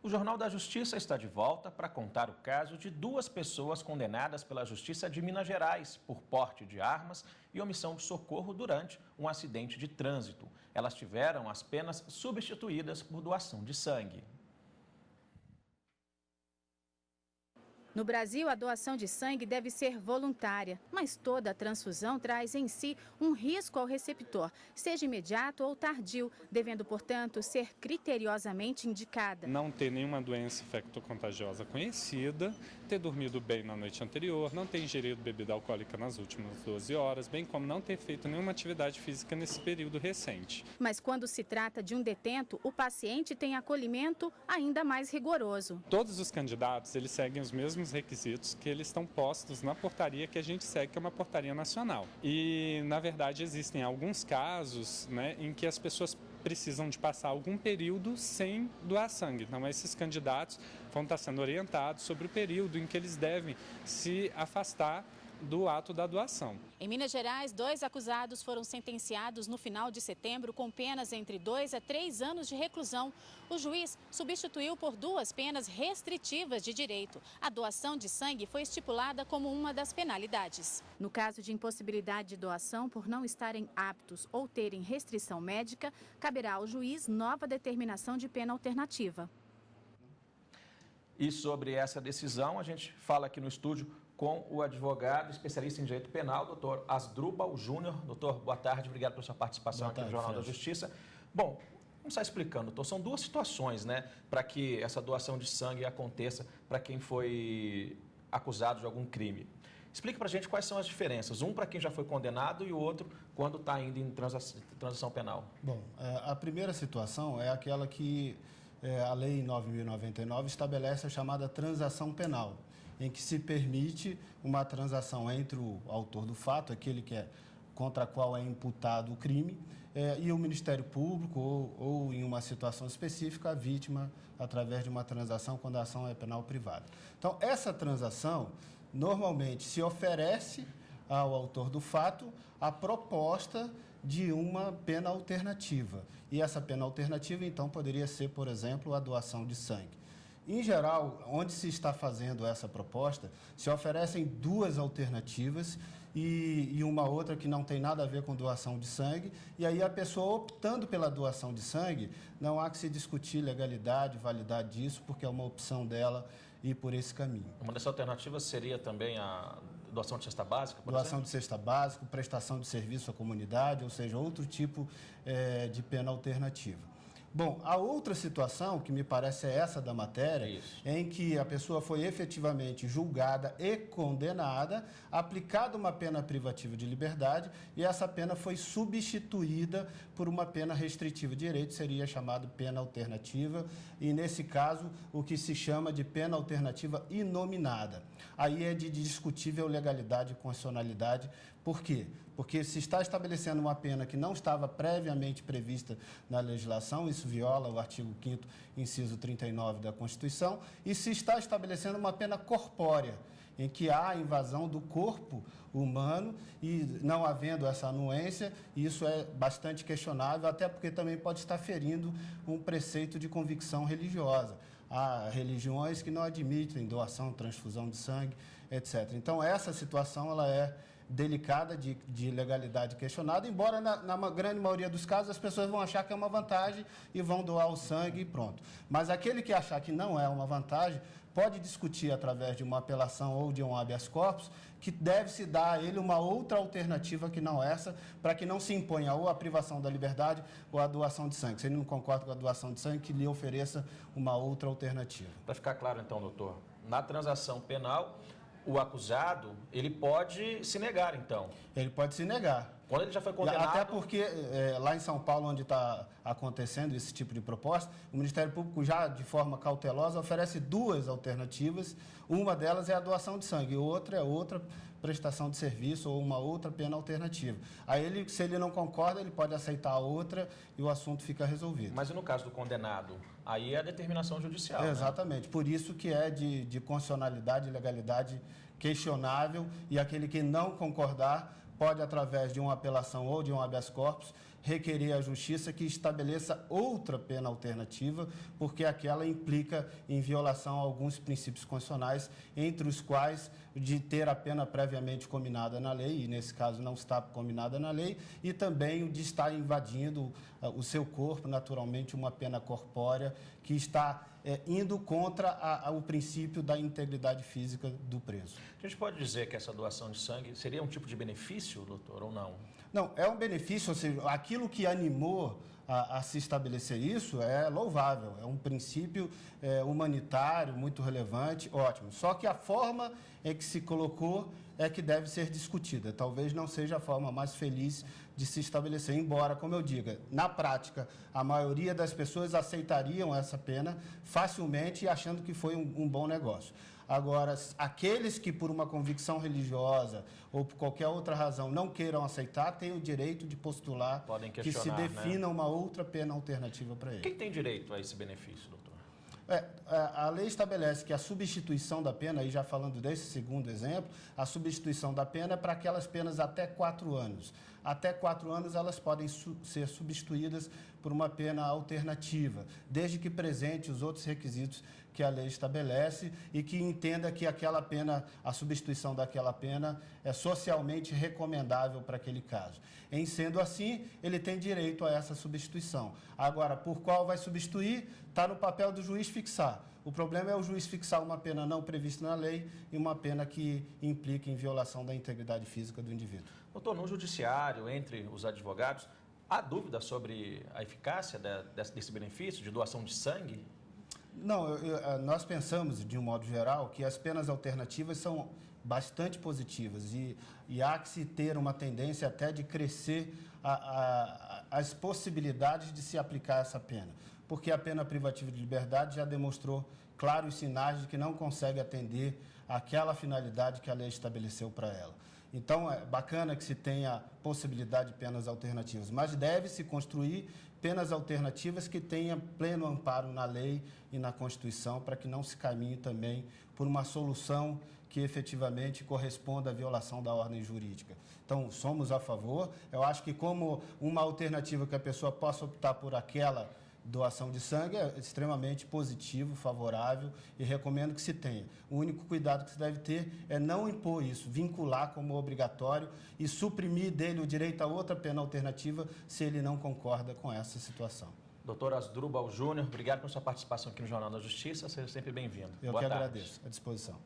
O Jornal da Justiça está de volta para contar o caso de duas pessoas condenadas pela Justiça de Minas Gerais por porte de armas e omissão de socorro durante um acidente de trânsito. Elas tiveram as penas substituídas por doação de sangue. No Brasil, a doação de sangue deve ser voluntária, mas toda transfusão traz em si um risco ao receptor, seja imediato ou tardio, devendo, portanto, ser criteriosamente indicada. Não ter nenhuma doença infectocontagiosa conhecida, ter dormido bem na noite anterior, não ter ingerido bebida alcoólica nas últimas 12 horas, bem como não ter feito nenhuma atividade física nesse período recente. Mas quando se trata de um detento, o paciente tem acolhimento ainda mais rigoroso. Todos os candidatos, eles seguem os mesmos requisitos que eles estão postos na portaria que a gente segue, que é uma portaria nacional. E, na verdade, existem alguns casos, em que as pessoas precisam de passar algum período sem doar sangue. Então, esses candidatos vão estar sendo orientados sobre o período em que eles devem se afastar do ato da doação. Em Minas Gerais, 2 acusados foram sentenciados no final de setembro com penas entre 2 a 3 anos de reclusão. O juiz substituiu por 2 penas restritivas de direito. A doação de sangue foi estipulada como uma das penalidades. No caso de impossibilidade de doação por não estarem aptos ou terem restrição médica, caberá ao juiz nova determinação de pena alternativa. E sobre essa decisão, a gente fala aqui no estúdio com o advogado especialista em direito penal, doutor Asdrubal Júnior. Doutor, boa tarde, obrigado pela sua participação aqui no Jornal da Justiça. Bom, vamos estar explicando, doutor, são 2 situações, para que essa doação de sangue aconteça para quem foi acusado de algum crime. Explique para a gente quais são as diferenças, um para quem já foi condenado e o outro quando está ainda em transação penal. Bom, a primeira situação é aquela que a Lei 9.099 estabelece a chamada transação penal, em que se permite uma transação entre o autor do fato, aquele contra a qual é imputado o crime, e o Ministério Público ou, em uma situação específica, a vítima, através de uma transação quando a ação é penal privada. Então, essa transação, normalmente, se oferece ao autor do fato a proposta de uma pena alternativa. E essa pena alternativa, então, poderia ser, por exemplo, a doação de sangue. Em geral, onde se está fazendo essa proposta, se oferecem 2 alternativas e uma outra que não tem nada a ver com doação de sangue. E aí a pessoa optando pela doação de sangue, não há que se discutir legalidade, validade disso, porque é uma opção dela ir por esse caminho. Uma dessas alternativas seria também a doação de cesta básica, por doação exemplo? de cesta básica, prestação de serviço à comunidade, ou seja, outro tipo de pena alternativa. Bom, a outra situação, que me parece é essa da matéria, em que a pessoa foi efetivamente julgada e condenada, aplicada uma pena privativa de liberdade e essa pena foi substituída por uma pena restritiva de direito, seria chamado pena alternativa, e nesse caso o que se chama de pena alternativa inominada. Aí é de discutível legalidade e constitucionalidade. Por quê? Porque se está estabelecendo uma pena que não estava previamente prevista na legislação, isso viola o artigo 5º, inciso 39 da Constituição, e se está estabelecendo uma pena corpórea, em que há a invasão do corpo humano e não havendo essa anuência, isso é bastante questionável, até porque também pode estar ferindo um preceito de convicção religiosa. Há religiões que não admitem doação, transfusão de sangue, etc. Então, essa situação ela é delicada, de legalidade questionada, embora na grande maioria dos casos as pessoas vão achar que é uma vantagem e vão doar o sangue e pronto. Mas aquele que achar que não é uma vantagem, pode discutir através de uma apelação ou de um habeas corpus, que deve-se dar a ele uma outra alternativa que não essa, para que não se imponha ou a privação da liberdade ou a doação de sangue. Se ele não concorda com a doação de sangue, que lhe ofereça uma outra alternativa. Para ficar claro então, doutor, na transação penal, o acusado, ele pode se negar, então? Ele pode se negar. Quando ele já foi condenado... Até porque lá em São Paulo, onde está acontecendo esse tipo de proposta, o Ministério Público já, de forma cautelosa, oferece 2 alternativas. Uma delas é a doação de sangue, outra é outra prestação de serviço ou uma outra pena alternativa. Aí, se ele não concorda, ele pode aceitar a outra e o assunto fica resolvido. Mas e no caso do condenado? Aí é a determinação judicial, exatamente. Né? Por isso que é de constitucionalidade e legalidade questionável, e aquele que não concordar pode, através de uma apelação ou de um habeas corpus, requerer à Justiça que estabeleça outra pena alternativa, porque aquela implica em violação a alguns princípios constitucionais, entre os quais de ter a pena previamente combinada na lei, e nesse caso não está combinada na lei, e também de estar invadindo o seu corpo, naturalmente uma pena corpórea, que está indo contra o princípio da integridade física do preso. A gente pode dizer que essa doação de sangue seria um tipo de benefício, doutor, ou não? Não, é um benefício, ou seja, aquilo que animou a se estabelecer isso é louvável, é um princípio humanitário muito relevante, ótimo. Só que a forma em que se colocou é que deve ser discutida. Talvez não seja a forma mais feliz de se estabelecer, embora, como eu diga, na prática, a maioria das pessoas aceitariam essa pena facilmente, achando que foi um bom negócio. Agora, aqueles que por uma convicção religiosa ou por qualquer outra razão não queiram aceitar, têm o direito de postular que se defina uma outra pena alternativa para ele. Quem tem direito a esse benefício, doutor? A lei estabelece que a substituição da pena, aí já falando desse segundo exemplo, a substituição da pena é para aquelas penas até 4 anos. Até 4 anos elas podem ser substituídas por uma pena alternativa, desde que presente os outros requisitos que a lei estabelece e que entenda que aquela pena, a substituição daquela pena é socialmente recomendável para aquele caso. Em sendo assim, ele tem direito a essa substituição. Agora, por qual vai substituir, está no papel do juiz fixar. O problema é o juiz fixar uma pena não prevista na lei e uma pena que implique em violação da integridade física do indivíduo. Doutor, no judiciário, entre os advogados, há dúvida sobre a eficácia desse benefício de doação de sangue? Não, nós pensamos, de um modo geral, que as penas alternativas são bastante positivas e há que se ter uma tendência até de crescer as possibilidades de se aplicar essa pena, porque a pena privativa de liberdade já demonstrou claros sinais de que não consegue atender àquela finalidade que a lei estabeleceu para ela. Então, é bacana que se tenha possibilidade de penas alternativas, mas deve-se construir penas alternativas que tenham pleno amparo na lei e na Constituição, para que não se caminhe também por uma solução que efetivamente corresponda à violação da ordem jurídica. Então, somos a favor. Eu acho que como uma alternativa que a pessoa possa optar por aquela doação de sangue é extremamente positivo, favorável e recomendo que se tenha. O único cuidado que se deve ter é não impor isso, vincular como obrigatório e suprimir dele o direito a outra pena alternativa se ele não concorda com essa situação. Doutor Asdrubal Júnior, obrigado pela sua participação aqui no Jornal da Justiça, seja sempre bem-vindo. Eu que agradeço, à disposição.